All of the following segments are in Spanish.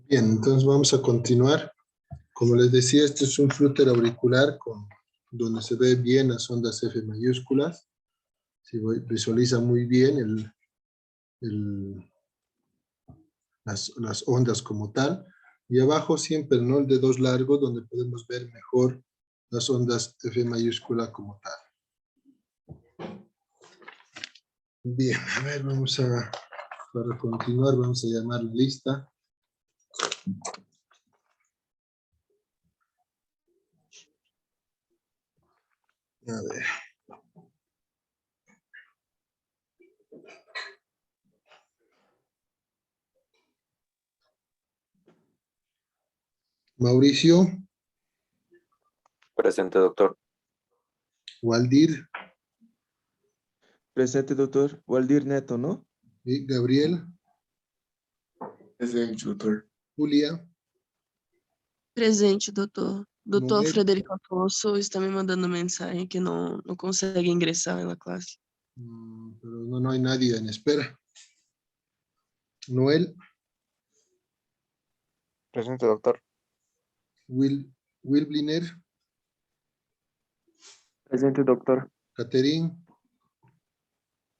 Bien, entonces vamos a continuar. Como les decía, este es un flúter auricular donde se ve bien las ondas F mayúsculas. Visualiza muy bien las ondas como tal. Y abajo siempre, ¿no?, el dedo largo, donde podemos ver mejor las ondas F mayúscula como tal. Bien, a ver, para continuar, vamos a llamar la lista. A ver. Mauricio, Presente, doctor. Waldir Presente, doctor. Waldir Neto, ¿no? y Gabriel, Presente, doutor. Julia, Presente, doutor. Doutor Noel. Frederico Afonso está me mandando mensagem que não consegue ingressar na classe. Pero no hay nadie en espera. Noel, Presente, doctor. Will Bliner, Presente, doctor. Catherine,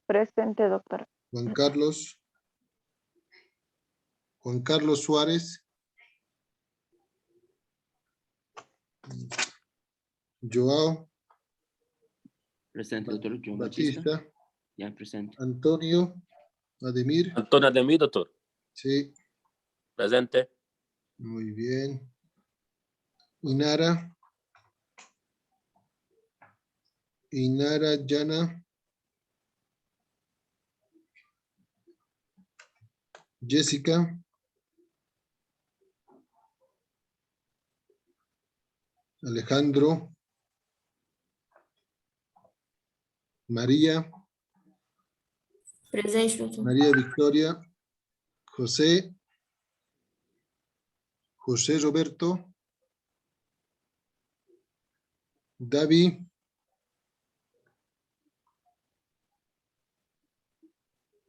Presente, doctor. Juan Carlos Suárez, Joao Presente, doctor. John Batista. Batista, Ya presente. Antonio Ademir. Antonio Ademir, doctor. Sí, Presente. muy bien. Inara Yana, Jessica, Alejandro, María, Presente, doutor. María Victoria, José Roberto, David,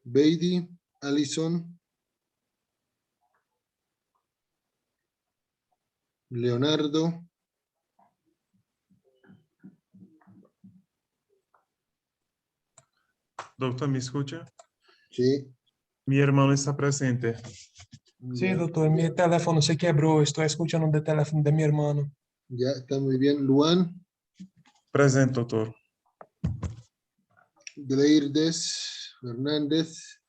Beidi, Alison, Leonardo, Doctor, ¿me escucha? sí. Mi hermano está presente. Sí, doutor, meu teléfono se quebrou. Estou escutando do telefone de meu irmão. Ya está muy bien. Luan, Presente, doctor. Gleirdes, Hernández,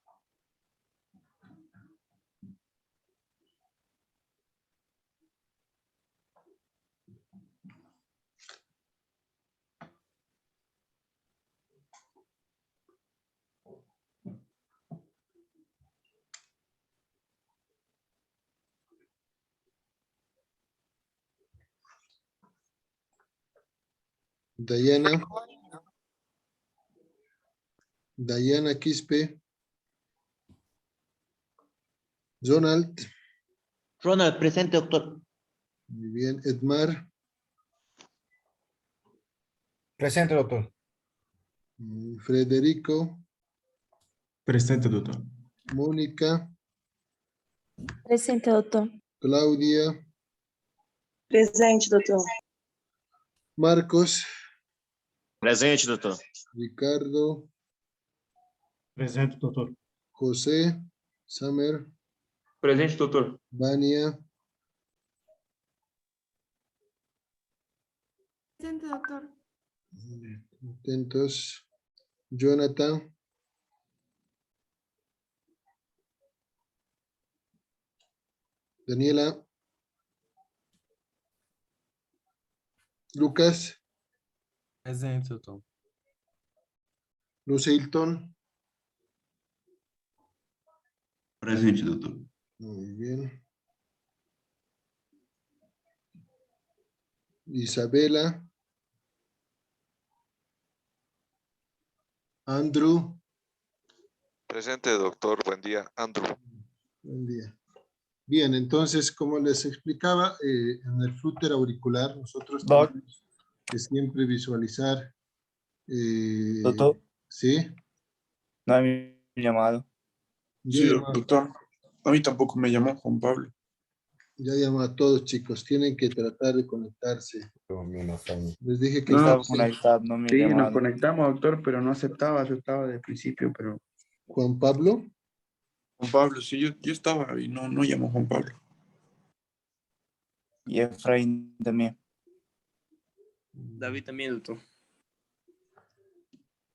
Diana Quispe, Ronald, Ronald, presente, doctor. muy bien. Edmar, Presente, doutor. Federico, Presente, doctor. Mónica, Presente, doutor. Claudia, Presente, doutor. Marcos, Presente, doutor. Ricardo, Presente, doctor. José, Samer, Presente, doutor. Vania, Presente, doutor. atentos, Jonathan, Daniela, Lucas, Presente, doutor. Luce Hilton, Presente, doutor. muy bien. Isabela, Andrew, Presente, doctor. Buen día, Andrew. buen día. Bien, entonces, como les explicaba, en el flúter auricular nosotros tenemos que siempre visualizar. Doutor, ¿Sí? não é me llamado. Yo Sí, llamaba- doctor. A mí tampoco me llamó Juan Pablo. Ya llamo a todos, chicos. Tienen que tratar de conectarse. Les dije que No, estaba conectado, no me Sí, nos llamaron. conectamos, doctor, pero no aceptaba, yo estaba desde el principio, pero... Juan Pablo. Juan Pablo, sí, yo estaba y no llamó Juan Pablo. Y Efraín también. David también, doctor.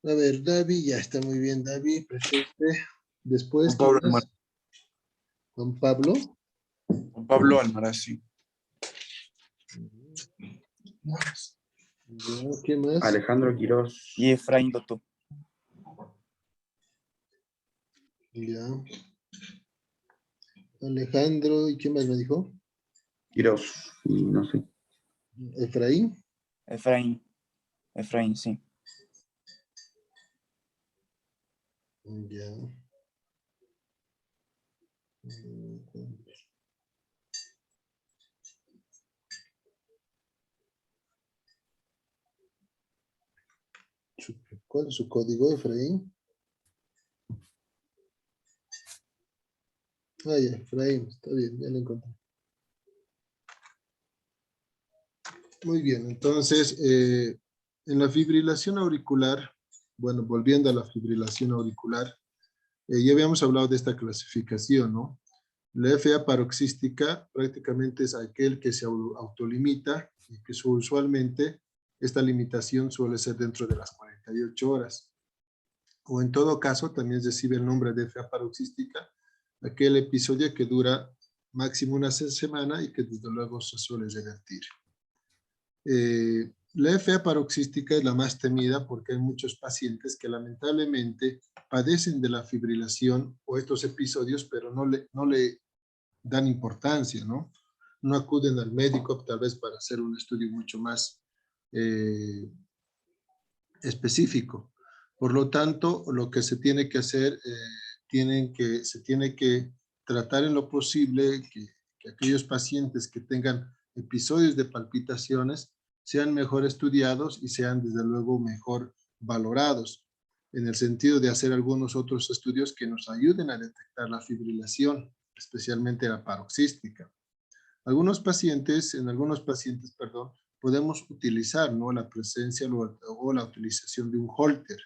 A ver, David, ya está muy bien, David, presente. Después, Juan Pablo ¿quién más? Juan Pablo. Juan Pablo Almaraz, sí. Ya, ¿qué más? Alejandro Quiroz. Y Efraín, doctor. Ya. Alejandro, ¿y quién más me dijo? Quiroz, y no sé. Efraín. Efraín, sí. Ya. ¿Cuál es su código, Efraín? Ah, ya, Efraín, está bien, ya lo encontré. Muy bien, entonces, en la fibrilación auricular, bueno, volviendo a la fibrilación auricular, ya habíamos hablado de esta clasificación, ¿no? La FA paroxística prácticamente es aquel que se autolimita y que usualmente esta limitación suele ser dentro de las 48 horas. O en todo caso, también recibe el nombre de FA paroxística, aquel episodio que dura máximo una semana y que desde luego se suele revertir. La FA paroxística es la más temida porque hay muchos pacientes que lamentablemente padecen de la fibrilación o estos episodios, pero no le dan importancia, ¿no? No acuden al médico tal vez para hacer un estudio mucho más específico. Por lo tanto, lo que se tiene que hacer, se tiene que tratar en lo posible que aquellos pacientes que tengan episodios de palpitaciones sean mejor estudiados y sean desde luego mejor valorados, en el sentido de hacer algunos otros estudios que nos ayuden a detectar la fibrilación, especialmente la paroxística. En algunos pacientes, podemos utilizar, ¿no?, la presencia o la utilización de un Holter.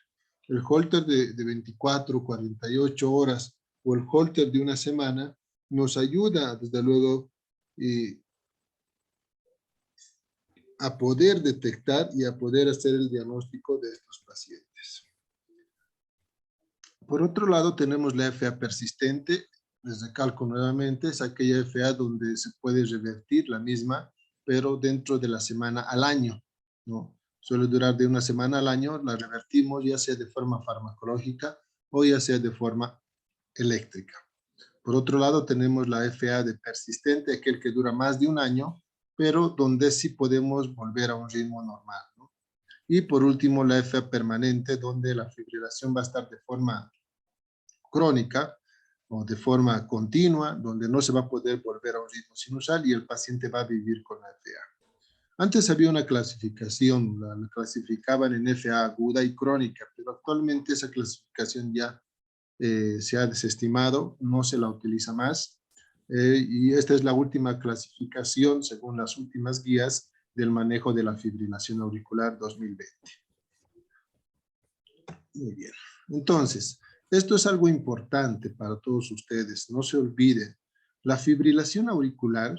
El Holter de 24, 48 horas o el Holter de una semana nos ayuda, desde luego, a poder detectar y a poder hacer el diagnóstico de estos pacientes. Por otro lado, tenemos la FA persistente. Les recalco nuevamente, es aquella FA donde se puede revertir la misma, pero dentro de la semana al año, ¿no? Suele durar de una semana al año, la revertimos ya sea de forma farmacológica o ya sea de forma eléctrica. Por otro lado, tenemos la FA de persistente, aquel que dura más de un año, pero donde sí podemos volver a un ritmo normal, ¿no? Y por último, la FA permanente, donde la fibrilación va a estar de forma crónica o de forma continua, donde no se va a poder volver a un ritmo sinusal y el paciente va a vivir con la FA. Antes había una clasificación, la clasificaban en FA aguda y crónica, pero actualmente esa clasificación ya se ha desestimado, no se la utiliza más, y esta es la última clasificación según las últimas guías del manejo de la fibrilación auricular 2020. Muy bien, entonces, esto es algo importante para todos ustedes, no se olviden, la fibrilación auricular,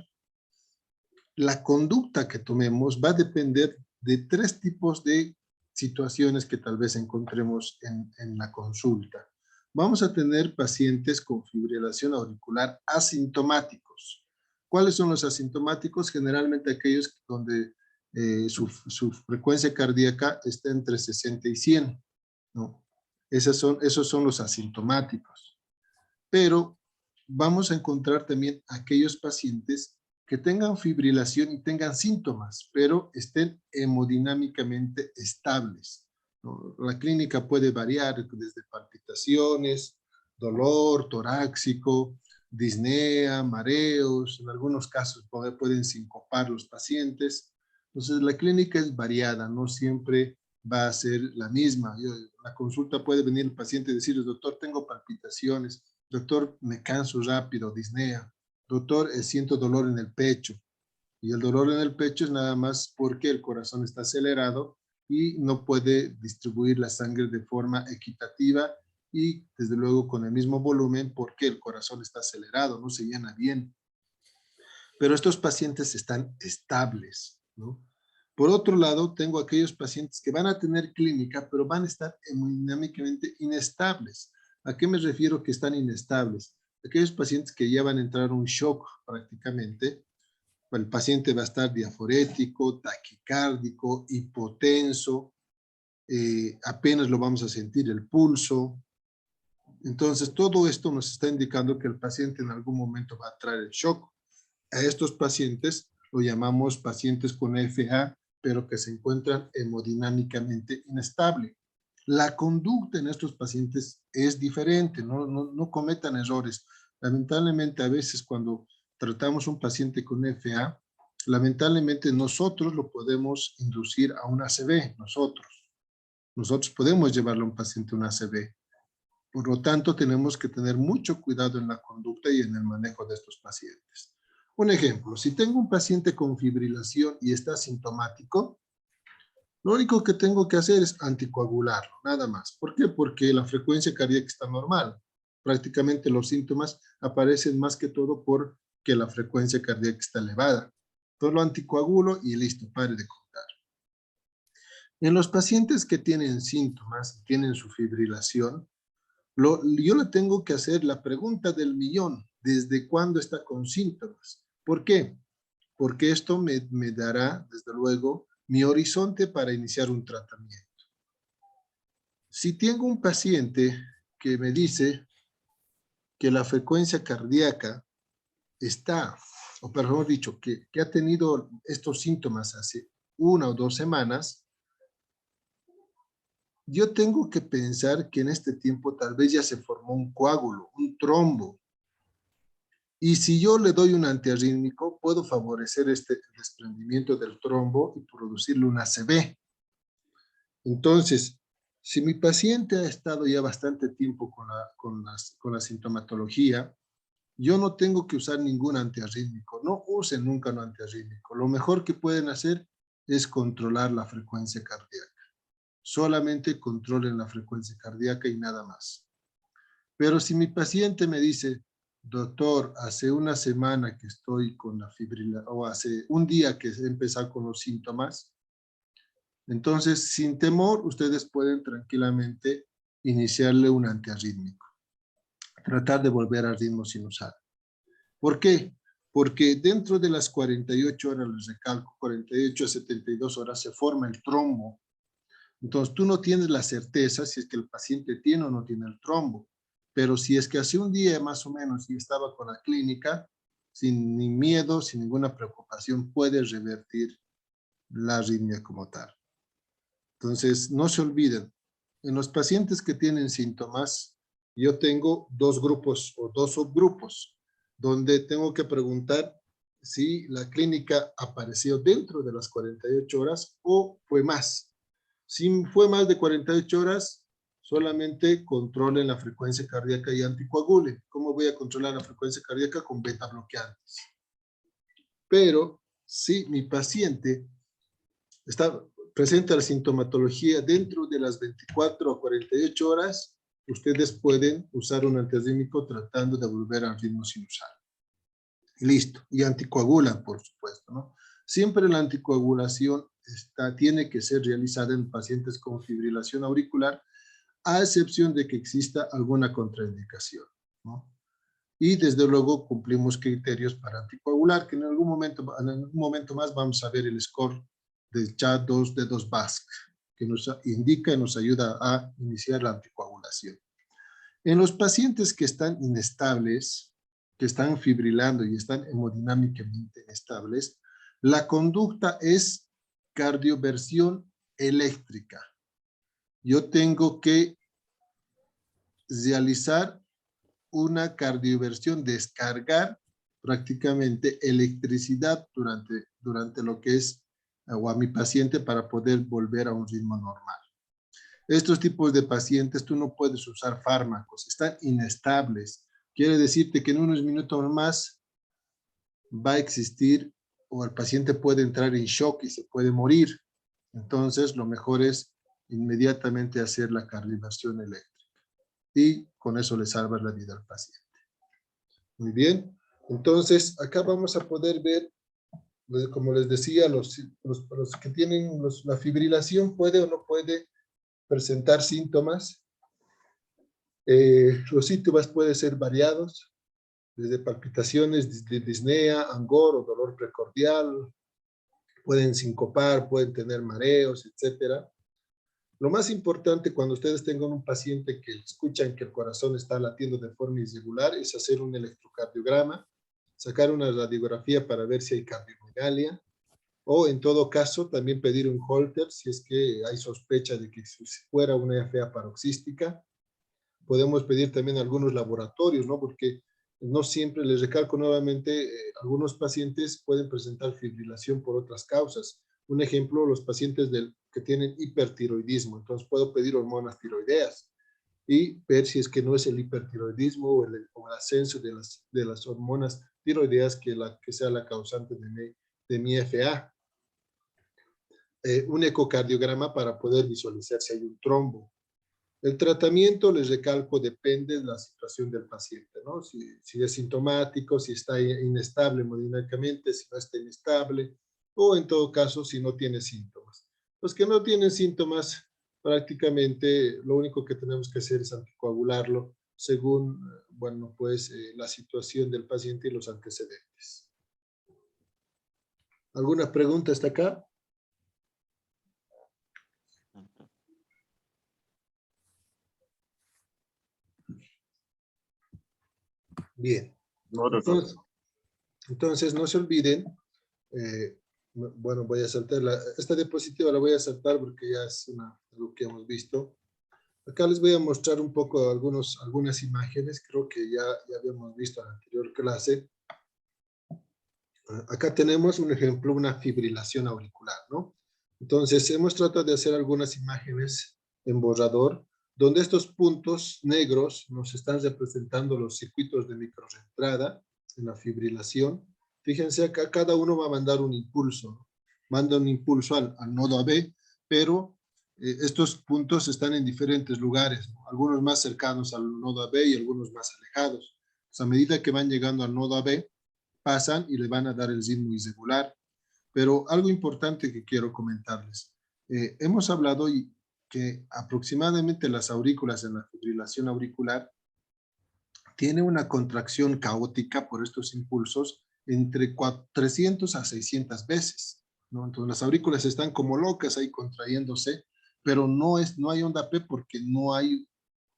la conducta que tomemos va a depender de 3 tipos de situaciones que tal vez encontremos en la consulta. Vamos a tener pacientes con fibrilación auricular asintomáticos. ¿Cuáles son los asintomáticos? Generalmente aquellos donde su frecuencia cardíaca está entre 60 y 100, ¿no? Esos son los asintomáticos. Pero vamos a encontrar también aquellos pacientes que tengan fibrilación y tengan síntomas, pero estén hemodinámicamente estables, ¿no? La clínica puede variar desde palpitaciones, dolor torácico, disnea, mareos, en algunos casos pueden sincopar los pacientes. Entonces la clínica es variada, no siempre va a ser la misma. La consulta puede venir el paciente y decir, doctor, tengo palpitaciones, doctor, me canso rápido, disnea. doctor, siento dolor en el pecho. Y el dolor en el pecho es nada más porque el corazón está acelerado y no puede distribuir la sangre de forma equitativa y desde luego con el mismo volumen porque el corazón está acelerado, no se llena bien. Pero estos pacientes están estables, ¿no? Por otro lado, tengo aquellos pacientes que van a tener clínica, pero van a estar hemodinámicamente inestables. ¿A qué me refiero que están inestables? Aquellos pacientes que ya van a entrar a un shock prácticamente. El paciente va a estar diaforético, taquicárdico, hipotenso, apenas lo vamos a sentir el pulso. Entonces, todo esto nos está indicando que el paciente en algún momento va a traer el shock. A estos pacientes lo llamamos pacientes con FA, pero que se encuentran hemodinámicamente inestable. La conducta en estos pacientes es diferente, no cometan errores. Lamentablemente, a veces cuando tratamos un paciente con FA, lamentablemente nosotros lo podemos inducir a un ACV, nosotros podemos llevarle a un paciente a un ACV. Por lo tanto, tenemos que tener mucho cuidado en la conducta y en el manejo de estos pacientes. Un ejemplo, si tengo un paciente con fibrilación y está asintomático, lo único que tengo que hacer es anticoagularlo, nada más. ¿Por qué? Porque la frecuencia cardíaca está normal. Prácticamente los síntomas aparecen más que todo porque la frecuencia cardíaca está elevada. Entonces lo anticoagulo y listo, pare de contar. En los pacientes que tienen síntomas, tienen su fibrilación, yo le tengo que hacer la pregunta del millón. ¿Desde cuándo está con síntomas? ¿Por qué? Porque esto me dará, desde luego, mi horizonte para iniciar un tratamiento. Si tengo un paciente que me dice que la frecuencia cardíaca está, o mejor dicho, que ha tenido estos síntomas hace 1 o 2 semanas, yo tengo que pensar que en este tiempo tal vez ya se formó un coágulo, un trombo. Y si yo le doy un antiarrítmico, puedo favorecer este desprendimiento del trombo y producirle un ACV. Entonces, si mi paciente ha estado ya bastante tiempo con la sintomatología, yo no tengo que usar ningún antiarrítmico. No usen nunca un antiarrítmico. Lo mejor que pueden hacer es controlar la frecuencia cardíaca. Solamente controlen la frecuencia cardíaca y nada más. Pero si mi paciente me dice, doctor, hace 1 semana que estoy con la fibrilación, o hace un día que he empezado con los síntomas, entonces, sin temor, ustedes pueden tranquilamente iniciarle un antiarrítmico. Tratar de volver al ritmo sinusal. ¿Por qué? Porque dentro de las 48 horas, les recalco, 48 a 72 horas, se forma el trombo. Entonces, tú no tienes la certeza si es que el paciente tiene o no tiene el trombo. Pero si es que hace un día más o menos y estaba con la clínica, sin ni miedo, sin ninguna preocupación, puede revertir la arritmia como tal. Entonces, no se olviden, en los pacientes que tienen síntomas, yo tengo 2 grupos o 2 subgrupos, donde tengo que preguntar si la clínica apareció dentro de las 48 horas o fue más. Si fue más de 48 horas, solamente controlen la frecuencia cardíaca y anticoagulen. ¿Cómo voy a controlar la frecuencia cardíaca? Con beta bloqueantes. Pero si mi paciente presenta la sintomatología dentro de las 24 a 48 horas, ustedes pueden usar un antiarrítmico tratando de volver al ritmo sinusal. Y listo. Y anticoagulan, por supuesto, ¿no? Siempre la anticoagulación tiene que ser realizada en pacientes con fibrilación auricular, a excepción de que exista alguna contraindicación, ¿no? Y desde luego cumplimos criterios para anticoagular, que en algún momento más vamos a ver el score del CHA2 de 2-BASC, que nos indica y nos ayuda a iniciar la anticoagulación. En los pacientes que están inestables, que están fibrilando y están hemodinámicamente inestables, la conducta es cardioversión eléctrica. Yo tengo que realizar una cardioversión, descargar prácticamente electricidad durante lo que es o a mi paciente para poder volver a un ritmo normal. Estos tipos de pacientes tú no puedes usar fármacos, están inestables. Quiere decirte que en unos minutos más va a existir o el paciente puede entrar en shock y se puede morir. Entonces, lo mejor es inmediatamente hacer la cardioversión eléctrica. Y con eso le salvas la vida al paciente. Muy bien. Entonces, acá vamos a poder ver, como les decía, los que tienen la fibrilación puede o no puede presentar síntomas. Los síntomas pueden ser variados, desde palpitaciones, de disnea, angor o dolor precordial, pueden sincopar, pueden tener mareos, etc. Lo más importante cuando ustedes tengan un paciente que escuchan que el corazón está latiendo de forma irregular es hacer un electrocardiograma, sacar una radiografía para ver si hay cardiomegalia, o en todo caso también pedir un Holter si es que hay sospecha de que fuera una FA paroxística. Podemos pedir también algunos laboratorios, ¿no? Porque no siempre, les recalco nuevamente, algunos pacientes pueden presentar fibrilación por otras causas. Un ejemplo, los pacientes que tienen hipertiroidismo. Entonces puedo pedir hormonas tiroideas y ver si es que no es el hipertiroidismo o el ascenso de las hormonas tiroideas que sea la causante de mi FA. Un ecocardiograma para poder visualizar si hay un trombo. El tratamiento, les recalco, depende de la situación del paciente, ¿no? Si es sintomático, si está inestable hemodinámicamente, si no está inestable, o en todo caso, si no tiene síntomas. Los que no tienen síntomas, prácticamente lo único que tenemos que hacer es anticoagularlo según, bueno, pues la situación del paciente y los antecedentes. ¿Alguna pregunta hasta acá? Bien. No, doctor. Entonces no se olviden, bueno, voy a saltar esta diapositiva la voy a saltar porque ya es algo que hemos visto. Acá les voy a mostrar un poco algunas imágenes, creo que ya habíamos visto en la anterior clase. Acá tenemos un ejemplo, una fibrilación auricular, ¿no? Entonces hemos tratado de hacer algunas imágenes en borrador, donde estos puntos negros nos están representando los circuitos de microrreentrada en la fibrilación. Fíjense acá, cada uno va a mandar un impulso, ¿no? Manda un impulso al nodo AB, pero estos puntos están en diferentes lugares, ¿no? Algunos más cercanos al nodo AB y algunos más alejados. Pues a medida que van llegando al nodo AB, pasan y le van a dar el ritmo irregular. Pero algo importante que quiero comentarles. Hemos hablado que aproximadamente las aurículas en la fibrilación auricular tiene una contracción caótica por estos impulsos entre 300 a 600 veces, ¿no? Entonces las aurículas están como locas ahí contrayéndose, pero no hay onda P porque no hay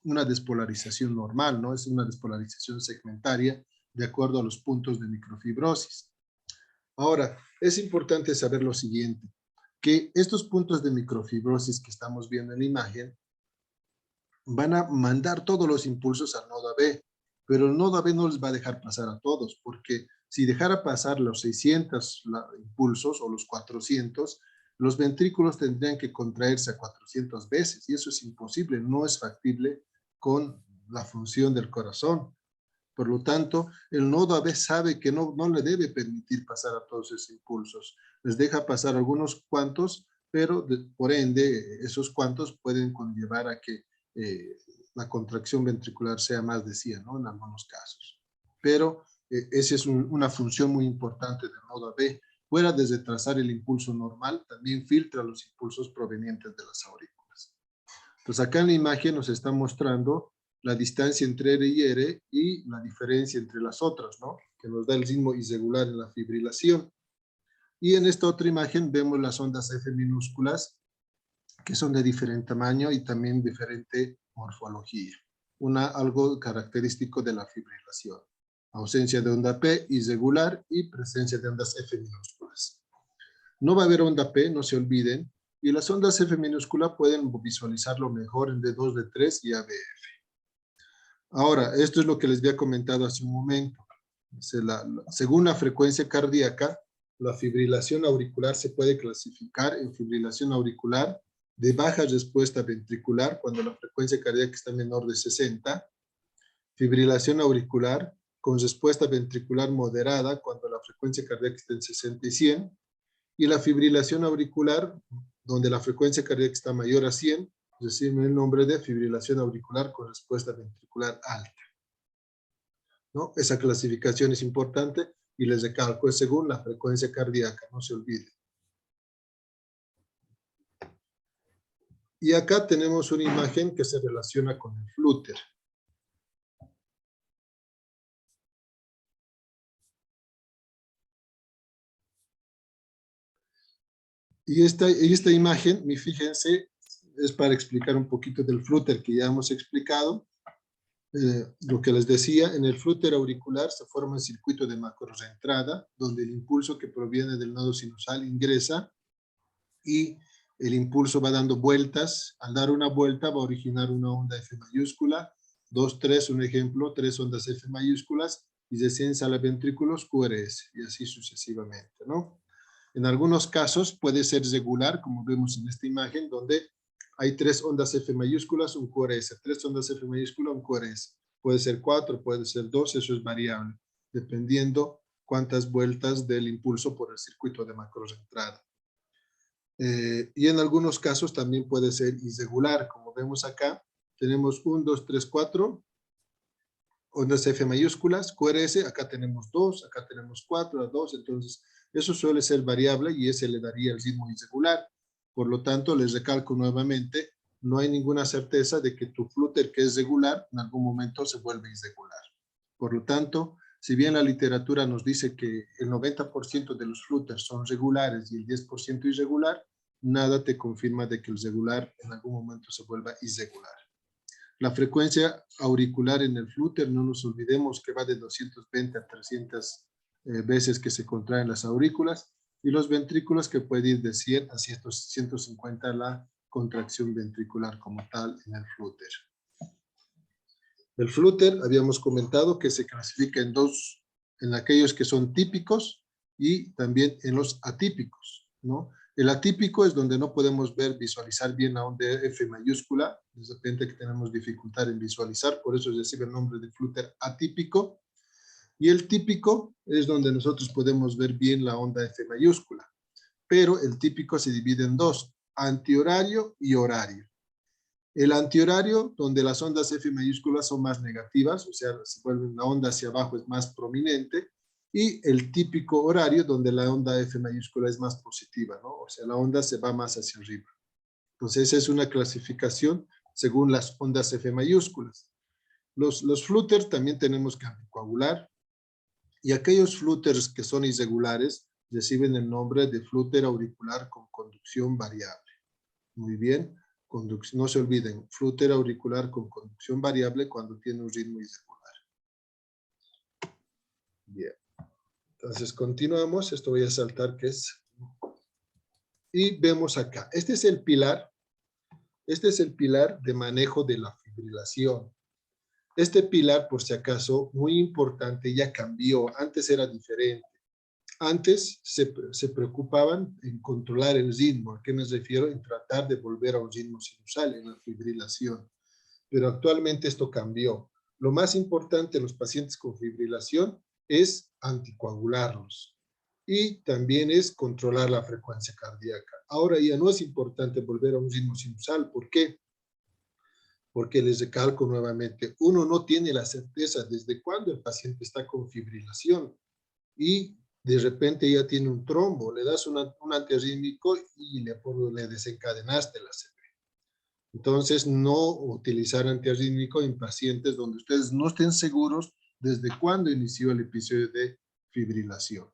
una despolarización normal, ¿no? Es una despolarización segmentaria de acuerdo a los puntos de microfibrosis. Ahora, es importante saber lo siguiente, que estos puntos de microfibrosis que estamos viendo en la imagen van a mandar todos los impulsos al nodo AB, pero el nodo AB no les va a dejar pasar a todos, porque si dejara pasar los 600 impulsos o los 400, los ventrículos tendrían que contraerse a 400 veces, y eso es imposible, no es factible con la función del corazón. Por lo tanto, el nodo AB sabe que no le debe permitir pasar a todos esos impulsos. Les deja pasar algunos cuantos, pero por ende, esos cuantos pueden conllevar a que la contracción ventricular sea más de 100, ¿no? En algunos casos. Pero esa es una función muy importante del nodo AB. Fuera de retrasar el impulso normal, también filtra los impulsos provenientes de las aurículas. Entonces, acá en la imagen nos está mostrando la distancia entre R y R y la diferencia entre las otras, ¿no? Que nos da el ritmo irregular en la fibrilación. Y en esta otra imagen vemos las ondas F minúsculas, que son de diferente tamaño y también diferente morfología. Algo característico de la fibrilación. Ausencia de onda P irregular y presencia de ondas F minúsculas. No va a haber onda P, no se olviden, y las ondas F minúscula pueden visualizarlo mejor en D2, D3 y ABF. Ahora, esto es lo que les había comentado hace un momento. Según la frecuencia cardíaca, la fibrilación auricular se puede clasificar en fibrilación auricular de baja respuesta ventricular, cuando la frecuencia cardíaca está menor de 60, fibrilación auricular con respuesta ventricular moderada cuando la frecuencia cardíaca está en 60 y 100, y la fibrilación auricular, donde la frecuencia cardíaca está mayor a 100, recibe el nombre de fibrilación auricular con respuesta ventricular alta, ¿no? Esa clasificación es importante y les recalco, es según la frecuencia cardíaca, no se olvide. Y acá tenemos una imagen que se relaciona con el flúter. Y esta imagen, fíjense, es para explicar un poquito del flúter que ya hemos explicado. Lo que les decía, en el flúter auricular se forma un circuito de macrorreentrada, donde el impulso que proviene del nodo sinusal ingresa y el impulso va dando vueltas. Al dar una vuelta va a originar una onda F mayúscula, 2, 3, un ejemplo, 3 ondas F mayúsculas y desciende a los ventrículos QRS y así sucesivamente, ¿no? En algunos casos puede ser regular, como vemos en esta imagen, donde hay 3 ondas F mayúsculas, un QRS, 3 ondas F mayúsculas, un QRS. Puede ser 4, puede ser 2, eso es variable, dependiendo cuántas vueltas del impulso por el circuito de macrorreentrada. Y en algunos casos también puede ser irregular, como vemos acá, tenemos 1, 2, 3, 4 ondas F mayúsculas, QRS, acá tenemos 2, acá tenemos 4, 2, entonces eso suele ser variable y ese le daría el ritmo irregular. Por lo tanto, les recalco nuevamente, no hay ninguna certeza de que tu flúter que es regular, en algún momento se vuelve irregular. Por lo tanto, si bien la literatura nos dice que el 90% de los flúters son regulares y el 10% irregular, nada te confirma de que el regular en algún momento se vuelva irregular. La frecuencia auricular en el flúter, no nos olvidemos que va de 220 a 300 veces que se contraen las aurículas, y los ventrículos que puede ir de 100 a 150 la contracción ventricular como tal en el flúter. El flúter, habíamos comentado que se clasifica en dos, en aquellos que son típicos y también en los atípicos, ¿no? El atípico es donde no podemos visualizar bien la onda F mayúscula, de repente que tenemos dificultad en visualizar, por eso recibe el nombre de flúter atípico. Y el típico es donde nosotros podemos ver bien la onda F mayúscula. Pero el típico se divide en dos, antihorario y horario. El antihorario, donde las ondas F mayúsculas son más negativas, o sea, se vuelve la onda hacia abajo es más prominente, y el típico horario, donde la onda F mayúscula es más positiva, ¿no? O sea, la onda se va más hacia arriba. Entonces, esa es una clasificación según las ondas F mayúsculas. Los flúters también tenemos que anticoagular, y aquellos flúters que son irregulares reciben el nombre de flúter auricular con conducción variable. Muy bien, no se olviden, flúter auricular con conducción variable cuando tiene un ritmo irregular. Bien, entonces continuamos, esto voy a saltar que es... Y vemos acá, este es el pilar de manejo de la fibrilación. Este pilar, por si acaso, muy importante, ya cambió. Antes era diferente. Antes se preocupaban en controlar el ritmo. ¿A qué me refiero? En tratar de volver a un ritmo sinusal en la fibrilación. Pero actualmente esto cambió. Lo más importante en los pacientes con fibrilación es anticoagularlos. Y también es controlar la frecuencia cardíaca. Ahora ya no es importante volver a un ritmo sinusal. ¿Por qué? Porque les recalco nuevamente, uno no tiene la certeza desde cuándo el paciente está con fibrilación y de repente ya tiene un trombo, le das un antiarrítmico y le desencadenaste la CB. Entonces, no utilizar antiarrítmico en pacientes donde ustedes no estén seguros desde cuándo inició el episodio de fibrilación.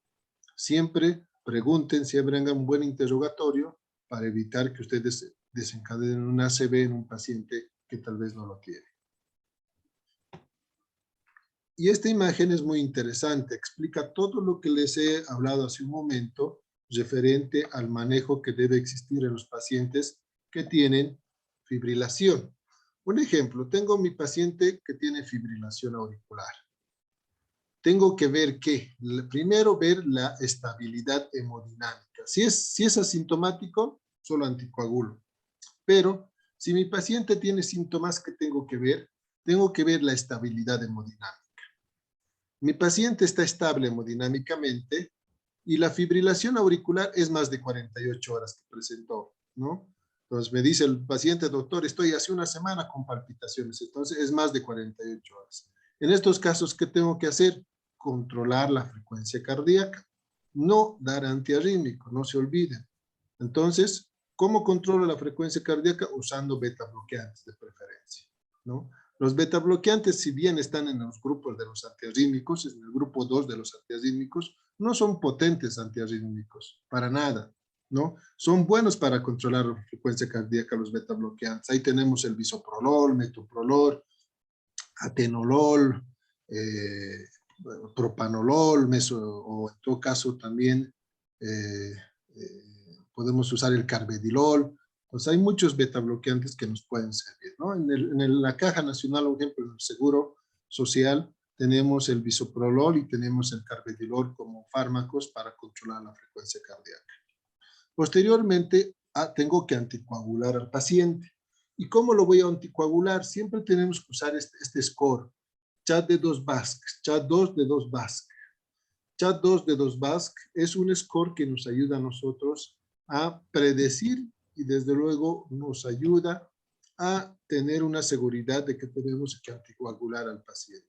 Siempre pregunten, siempre hagan un buen interrogatorio para evitar que ustedes desencadenen una ACV en un paciente que tal vez no lo tiene. Y esta imagen es muy interesante, explica todo lo que les he hablado hace un momento referente al manejo que debe existir en los pacientes que tienen fibrilación. Un ejemplo, tengo mi paciente que tiene fibrilación auricular. Tengo que ver primero ver la estabilidad hemodinámica. Si es asintomático, solo anticoagulo. Pero si mi paciente tiene síntomas que tengo que ver la estabilidad hemodinámica. Mi paciente está estable hemodinámicamente y la fibrilación auricular es más de 48 horas que presentó, ¿no? Entonces me dice el paciente, doctor, estoy hace una semana con palpitaciones, entonces es más de 48 horas. En estos casos, ¿qué tengo que hacer? Controlar la frecuencia cardíaca, no dar antiarrítmico, no se olviden. Entonces, ¿cómo controlo la frecuencia cardíaca? Usando beta bloqueantes de preferencia, ¿no? Los beta bloqueantes, si bien están en los grupos de los antiarrítmicos, en el grupo 2 de los antiarrítmicos, no son potentes antiarrítmicos, para nada, ¿no? Son buenos para controlar la frecuencia cardíaca los beta bloqueantes. Ahí tenemos el bisoprolol, metoprolol, atenolol, propanolol, o en todo caso también podemos usar el carvedilol. Pues hay muchos beta bloqueantes que nos pueden servir, ¿no? En la Caja Nacional, por ejemplo, en el Seguro Social, tenemos el bisoprolol y tenemos el carvedilol como fármacos para controlar la frecuencia cardíaca. Posteriormente, tengo que anticoagular al paciente. ¿Y cómo lo voy a anticoagular? Siempre tenemos que usar este score, CHA de 2 Basque, CHA 2 de 2 Basque. CHA 2 de 2 Basque es un score que nos ayuda a nosotros a predecir y desde luego nos ayuda a tener una seguridad de que tenemos que anticoagular al paciente.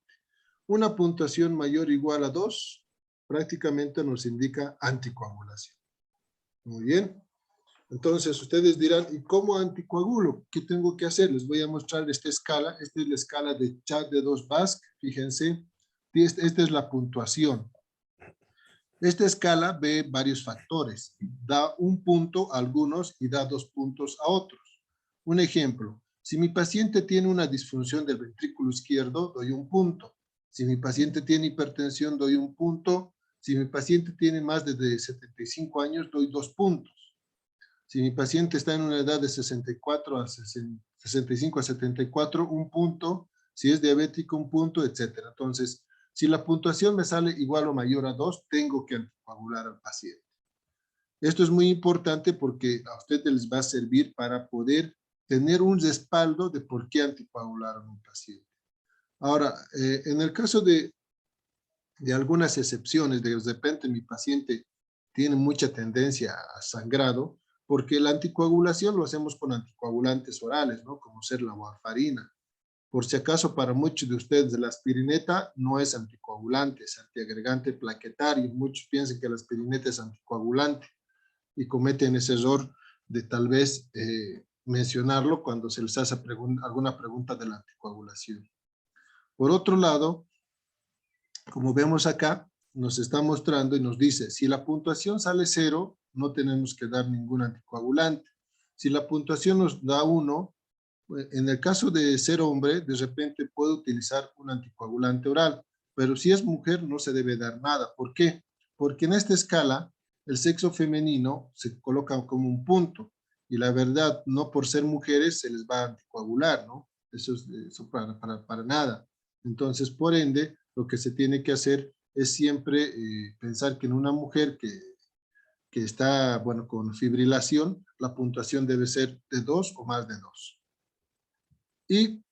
Una puntuación mayor o igual a 2 prácticamente nos indica anticoagulación. Muy bien. Entonces ustedes dirán, ¿y cómo anticoagulo? ¿Qué tengo que hacer? Les voy a mostrar esta escala. Esta es la escala de CHA de 2 Basque. Fíjense, esta es la puntuación. Esta escala ve varios factores. Da un punto a algunos y da 2 puntos a otros. Un ejemplo, si mi paciente tiene una disfunción del ventrículo izquierdo, doy 1 punto. Si mi paciente tiene hipertensión, doy 1 punto. Si mi paciente tiene más de 75 años, doy 2 puntos. Si mi paciente está en una edad de 65 a 74, 1 punto. Si es diabético, 1 punto, etc. Entonces, si la puntuación me sale igual o mayor a 2, tengo que anticoagular al paciente. Esto es muy importante porque a ustedes les va a servir para poder tener un respaldo de por qué anticoagular a un paciente. Ahora, en el caso de algunas excepciones, de repente mi paciente tiene mucha tendencia a sangrado, porque la anticoagulación lo hacemos con anticoagulantes orales, ¿no? Como ser la warfarina. Por si acaso, para muchos de ustedes, la aspirineta no es anticoagulante, es antiagregante plaquetario. Muchos piensan que la aspirineta es anticoagulante y cometen ese error de tal vez mencionarlo cuando se les hace alguna pregunta de la anticoagulación. Por otro lado, como vemos acá, nos está mostrando y nos dice, si la puntuación sale 0, no tenemos que dar ningún anticoagulante. Si la puntuación nos da 1, en el caso de ser hombre, de repente puedo utilizar un anticoagulante oral, pero si es mujer no se debe dar nada. ¿Por qué? Porque en esta escala el sexo femenino se coloca como un punto y la verdad, no por ser mujeres se les va a anticoagular, ¿no? Eso para nada. Entonces, por ende, lo que se tiene que hacer es siempre pensar que en una mujer que está, bueno, con fibrilación, la puntuación debe ser de 2 o más de 2. Y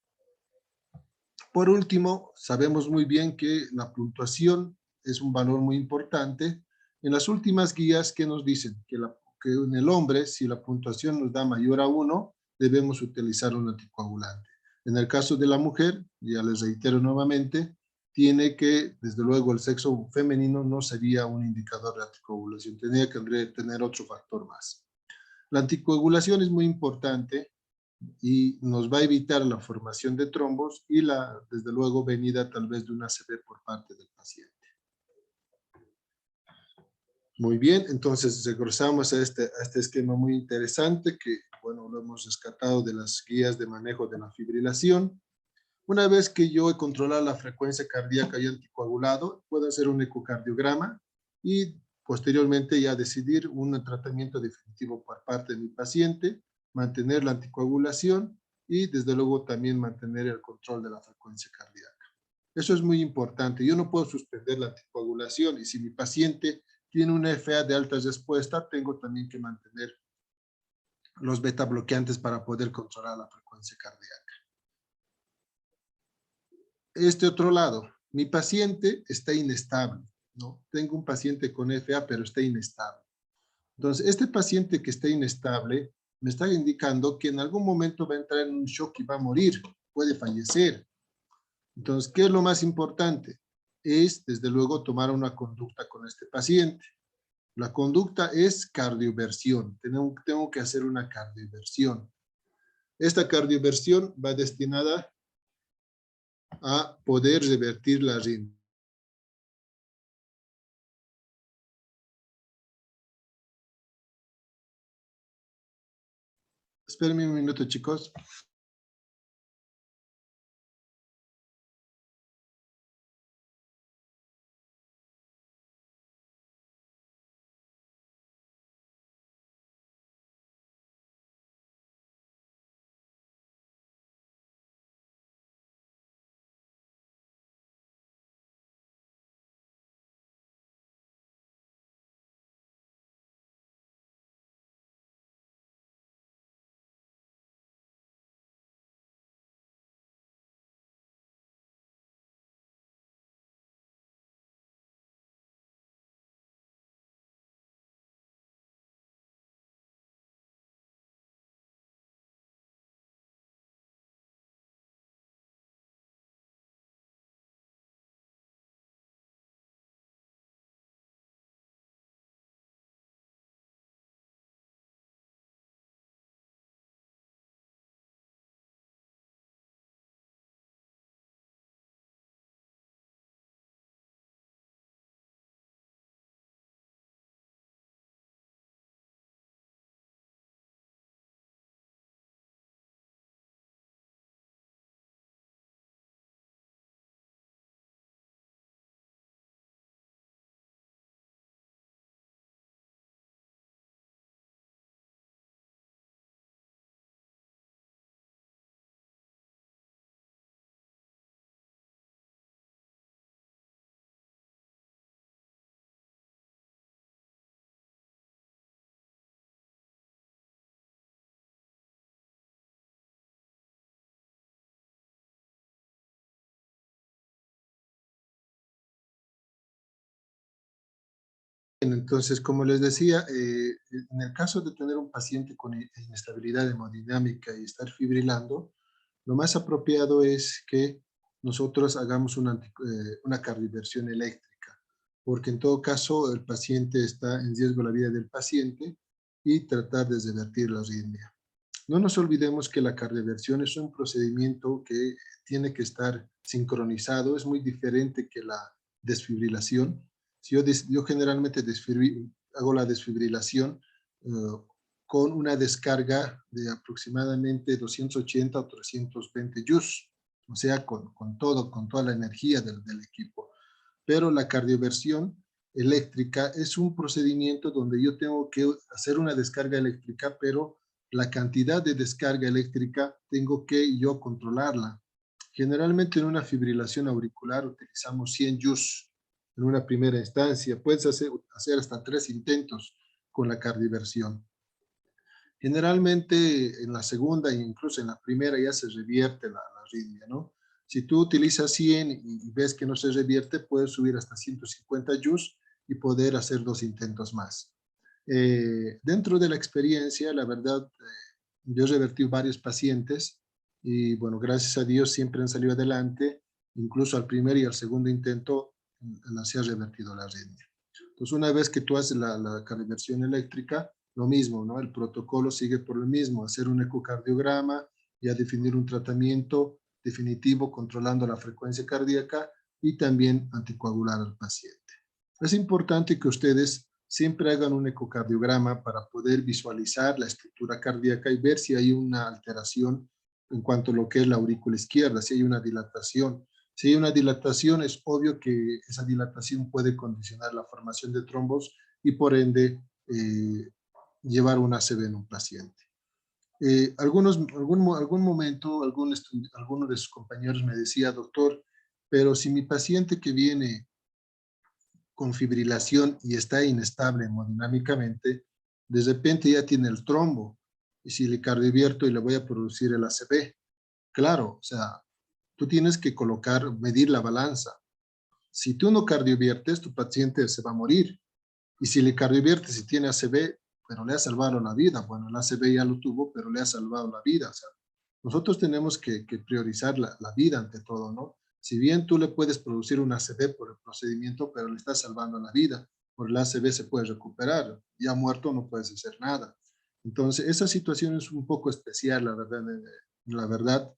por último, sabemos muy bien que la puntuación es un valor muy importante. En las últimas guías, ¿qué nos dicen? Que en el hombre, si la puntuación nos da mayor a 1, debemos utilizar un anticoagulante. En el caso de la mujer, ya les reitero nuevamente, tiene que, desde luego, el sexo femenino no sería un indicador de anticoagulación, tendría que tener otro factor más. La anticoagulación es muy importante y nos va a evitar la formación de trombos y desde luego, venida tal vez de una ACV por parte del paciente. Muy bien, entonces regresamos a este esquema muy interesante que, bueno, lo hemos rescatado de las guías de manejo de la fibrilación. Una vez que yo he controlado la frecuencia cardíaca y anticoagulado, puedo hacer un ecocardiograma y posteriormente ya decidir un tratamiento definitivo por parte de mi paciente, mantener la anticoagulación y desde luego también mantener el control de la frecuencia cardíaca. Eso es muy importante. Yo no puedo suspender la anticoagulación y si mi paciente tiene una FA de alta respuesta, tengo también que mantener los beta bloqueantes para poder controlar la frecuencia cardíaca. Este otro lado, mi paciente está inestable, ¿no? Tengo un paciente con FA, pero está inestable. Entonces, este paciente que está inestable me está indicando que en algún momento va a entrar en un shock y va a morir, puede fallecer. Entonces, ¿qué es lo más importante? Es, desde luego, tomar una conducta con este paciente. La conducta es cardioversión. Tengo que hacer una cardioversión. Esta cardioversión va destinada a poder revertir la arritmia. Espérenme un minuto, chicos. Entonces, como les decía, en el caso de tener un paciente con inestabilidad hemodinámica y estar fibrilando, lo más apropiado es que nosotros hagamos una cardioversión eléctrica, porque en todo caso el paciente está en riesgo la vida del paciente y tratar de revertir la arritmia. No nos olvidemos que la cardioversión es un procedimiento que tiene que estar sincronizado, es muy diferente que la desfibrilación. Si yo generalmente hago la desfibrilación con una descarga de aproximadamente 280 o 320 joules, o sea, con toda la energía del equipo. Pero la cardioversión eléctrica es un procedimiento donde yo tengo que hacer una descarga eléctrica, pero la cantidad de descarga eléctrica tengo que yo controlarla. Generalmente en una fibrilación auricular utilizamos 100 joules en una primera instancia. Puedes hacer hasta 3 intentos con la cardioversión. Generalmente en la segunda e incluso en la primera ya se revierte la arritmia, ¿no? Si tú utilizas 100 y ves que no se revierte, puedes subir hasta 150 joules y poder hacer 2 intentos más. Dentro de la experiencia, la verdad, yo he revertido varios pacientes y bueno, gracias a Dios siempre han salido adelante, incluso al primer y al segundo intento se ha revertido la arritmia. Entonces, una vez que tú haces la cardioversión eléctrica, lo mismo, ¿no? El protocolo sigue por lo mismo, hacer un ecocardiograma y a definir un tratamiento definitivo controlando la frecuencia cardíaca y también anticoagular al paciente. Es importante que ustedes siempre hagan un ecocardiograma para poder visualizar la estructura cardíaca y ver si hay una alteración en cuanto a lo que es la aurícula izquierda, si hay una dilatación. Si hay una dilatación, es obvio que esa dilatación puede condicionar la formación de trombos y por ende llevar un ACV en un paciente. Algún momento, alguno de sus compañeros me decía, doctor, pero si mi paciente que viene con fibrilación y está inestable hemodinámicamente, de repente ya tiene el trombo, y si le cardiovierto y le voy a producir el ACV. Claro, o sea, tú tienes que medir la balanza. Si tú no cardioviertes, tu paciente se va a morir. Y si le cardioviertes y tiene ACV, pero le ha salvado la vida. Bueno, el ACV ya lo tuvo, pero le ha salvado la vida. O sea, nosotros tenemos que priorizar la vida ante todo, ¿no? Si bien tú le puedes producir un ACV por el procedimiento, pero le estás salvando la vida. Por el ACV se puede recuperar. Ya muerto no puedes hacer nada. Entonces, esa situación es un poco especial, la verdad.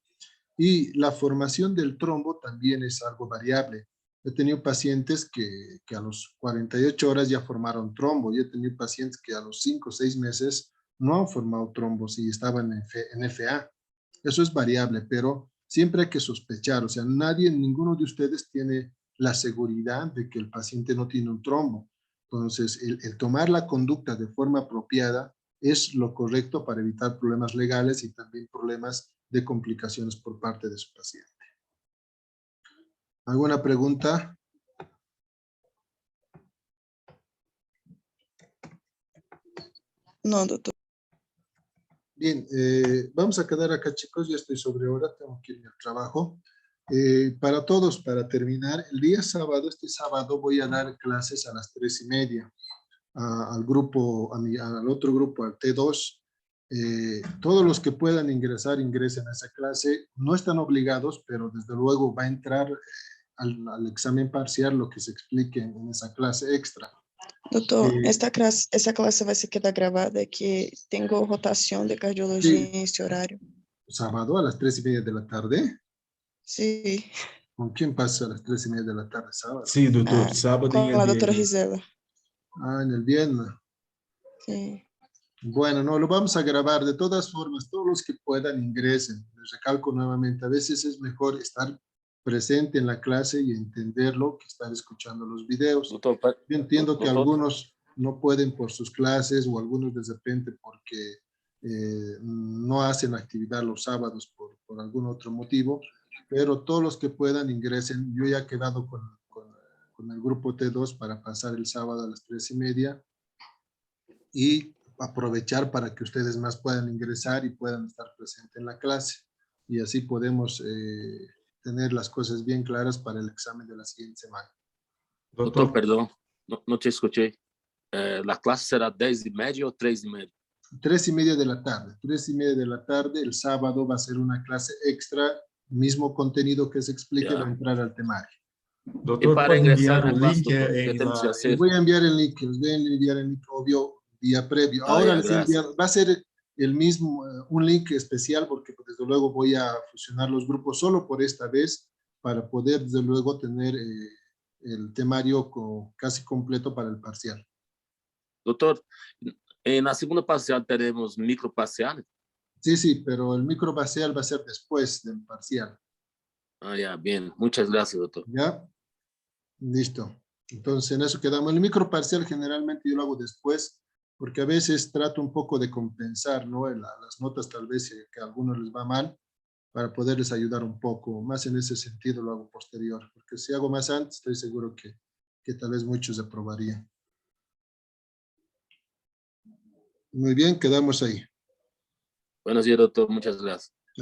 Y la formación del trombo también es algo variable. He tenido pacientes que a los 48 horas ya formaron trombo. Y he tenido pacientes que a los 5 o 6 meses no han formado trombos y estaban en FA. Eso es variable, pero siempre hay que sospechar. O sea, ninguno de ustedes tiene la seguridad de que el paciente no tiene un trombo. Entonces, el tomar la conducta de forma apropiada es lo correcto para evitar problemas legales y también problemas de complicaciones por parte de su paciente. ¿Alguna pregunta? No, doctor. Bien, vamos a quedar acá, chicos. Ya estoy sobre hora, tengo que ir al trabajo. Para todos, para terminar, el día sábado, este sábado voy a dar clases a las 3:30 al grupo, al otro grupo, al T2. Todos los que puedan ingresar, ingresen a esa clase. No están obligados, pero desde luego va a entrar al examen parcial lo que se explique en esa clase extra. Doctor, esa clase vai se quedar gravada que tengo rotación de cardiología en este horario. Sábado a las 3:30 de la tarde. Sí. ¿Con quién pasa a las 3:30 de la tarde sábado? Sí, doctor, sábado Con en la el doctora viernes. Gisela. En el viernes. Sí. Bueno, no, lo vamos a grabar. De todas formas, todos los que puedan ingresen. Les recalco nuevamente, a veces es mejor estar presente en la clase y entenderlo que estar escuchando los videos. Doctor, Yo entiendo que doctor. algunos no pueden por sus clases o algunos de repente porque no hacen actividad los sábados por algún otro motivo, pero todos los que puedan ingresen. Yo ya he quedado con el grupo T2 para pasar el sábado a las 3:30 y aprovechar para que ustedes más puedan ingresar y puedan estar presentes en la clase. Y así podemos tener las cosas bien claras para el examen de la siguiente semana. Doctor, perdón, no te escuché. ¿La clase será 10:30 o 3:30? 3:30 de la tarde. 3:30 de la tarde, el sábado va a ser una clase extra, mismo contenido que se explique, va a entrar al temario. Doctor, Y para puede ingresar enviar a un clase, link doctor, ¿qué en tenemos que la... hacer? Les voy a enviar el link, obvio, día previo. Ahora ya, les gracias. enviar, va a ser el mismo, un link especial porque desde luego voy a fusionar los grupos solo por esta vez para poder desde luego tener el temario casi completo para el parcial. Doctor, en la segunda parcial tenemos microparcial. Sí, pero el micro parcial va a ser después del parcial. Ya, bien. Muchas gracias, doctor. ¿Ya? Listo. Entonces, en eso quedamos. El micro parcial generalmente yo lo hago después, porque a veces trato un poco de compensar, ¿no? Las notas tal vez que a algunos les va mal, para poderles ayudar un poco. Más en ese sentido lo hago posterior, porque si hago más antes, estoy seguro que tal vez muchos aprobarían. Muy bien, quedamos ahí. Buenos días, doctor. Muchas gracias.